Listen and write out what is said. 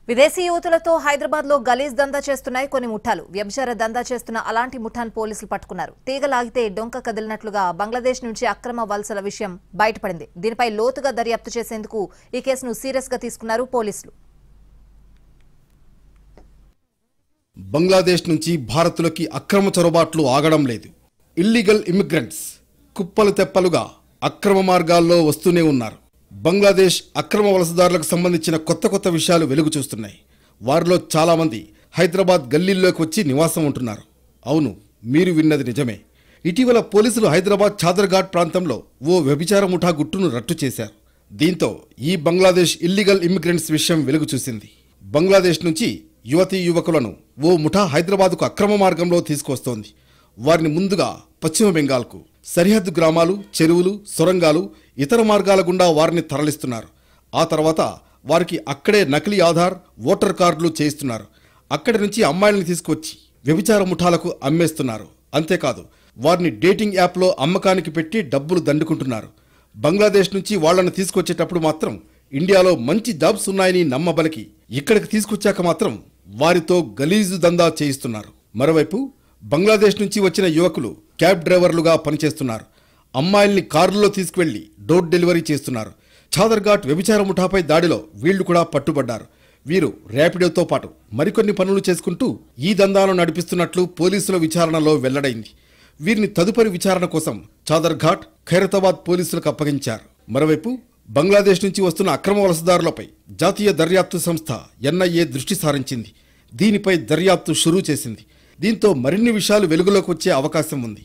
విదేశీ యువతులతో హైదరాబాద్ లో గలీజ్ దందా చేస్తున్నాయి కొన్ని ముఠాలు. వ్యభిచార దందా చేస్తున్న అలాంటి ముఠాను పోలీసులు పట్టుకున్నారు. తీగలాగితే డొంక కదిలినట్లుగా బంగ్లాదేశ్ నుంచి అక్రమ వలసల విషయం బయటపడింది. దీనిపై లోతుగా దర్యాప్తు చేసేందుకు ఈ కేసును సీరియస్ గా తీసుకున్నారు పోలీసులు. బంగ్లాదేశ్ నుంచి భారత్లోకి అక్రమ చొరబాట్లు ఆగడం లేదు. ఇల్లీగల్ ఇమిగ్రెంట్స్ కుప్పలు తెప్పలుగా అక్రమ మార్గాల్లో వస్తూనే ఉన్నారు. బంగ్లాదేశ్ అక్రమ వలసదారులకు సంబంధించిన కొత్త విషయాలు వెలుగు చూస్తున్నాయి. వారిలో చాలామంది హైదరాబాద్ గల్లీల్లోకి వచ్చి నివాసం ఉంటున్నారు. అవును, మీరు విన్నది నిజమే. ఇటీవల పోలీసులు హైదరాబాద్ చాదర్ఘాట్ ప్రాంతంలో ఓ వ్యభిచార ముఠా గుట్టును రట్టు చేశారు. దీంతో ఈ బంగ్లాదేశ్ ఇల్లీగల్ ఇమిగ్రెంట్స్ విషయం వెలుగు చూసింది. బంగ్లాదేశ్ నుంచి యువతీ యువకులను ఓ ముఠా హైదరాబాద్కు అక్రమ మార్గంలో తీసుకొస్తోంది. వారిని ముందుగా పశ్చిమ బెంగాల్కు సరిహద్దు గ్రామాలు, చెరువులు, సొరంగాలు, ఇతర మార్గాల గుండా వారిని తరలిస్తున్నారు. ఆ తర్వాత వారికి అక్కడే నకిలీ ఆధార్, ఓటర్ కార్డులు చేయిస్తున్నారు. అక్కడి నుంచి అమ్మాయిల్ని తీసుకొచ్చి వ్యభిచార ముఠాలకు అమ్మేస్తున్నారు. అంతేకాదు, వారిని డేటింగ్ యాప్లో అమ్మకానికి పెట్టి డబ్బులు దండుకుంటున్నారు. బంగ్లాదేశ్ నుంచి వాళ్లను తీసుకొచ్చేటప్పుడు మాత్రం ఇండియాలో మంచి జాబ్స్ ఉన్నాయని నమ్మబలికి ఇక్కడికి తీసుకొచ్చాక మాత్రం వారితో గలీజు దందా చేయిస్తున్నారు. మరోవైపు బంగ్లాదేశ్ నుంచి వచ్చిన యువకులు క్యాబ్ డ్రైవర్లుగా పనిచేస్తున్నారు. అమ్మాయిల్ని కారులో తీసుకువెళ్లి డోర్ డెలివరీ చేస్తున్నారు. చాదర్ఘాట్ వ్యభిచార ముఠాపై దాడిలో వీళ్లు కూడా పట్టుబడ్డారు. వీరు ర్యాపిడోతో పాటు మరికొన్ని పనులు చేసుకుంటూ ఈ దందాను నడిపిస్తున్నట్లు పోలీసుల విచారణలో వెల్లడైంది. వీరిని తదుపరి విచారణ కోసం చాదర్ఘాట్, ఖైరతాబాద్ పోలీసులకు అప్పగించారు. మరోవైపు బంగ్లాదేశ్ నుంచి వస్తున్న అక్రమ వలసదారులపై జాతీయ దర్యాప్తు సంస్థ ఎన్ఐఏ దృష్టి సారించింది. దీనిపై దర్యాప్తు షురూ చేసింది. దీంతో మరిన్ని విషయాలు వెలుగులోకి వచ్చే అవకాశం ఉంది.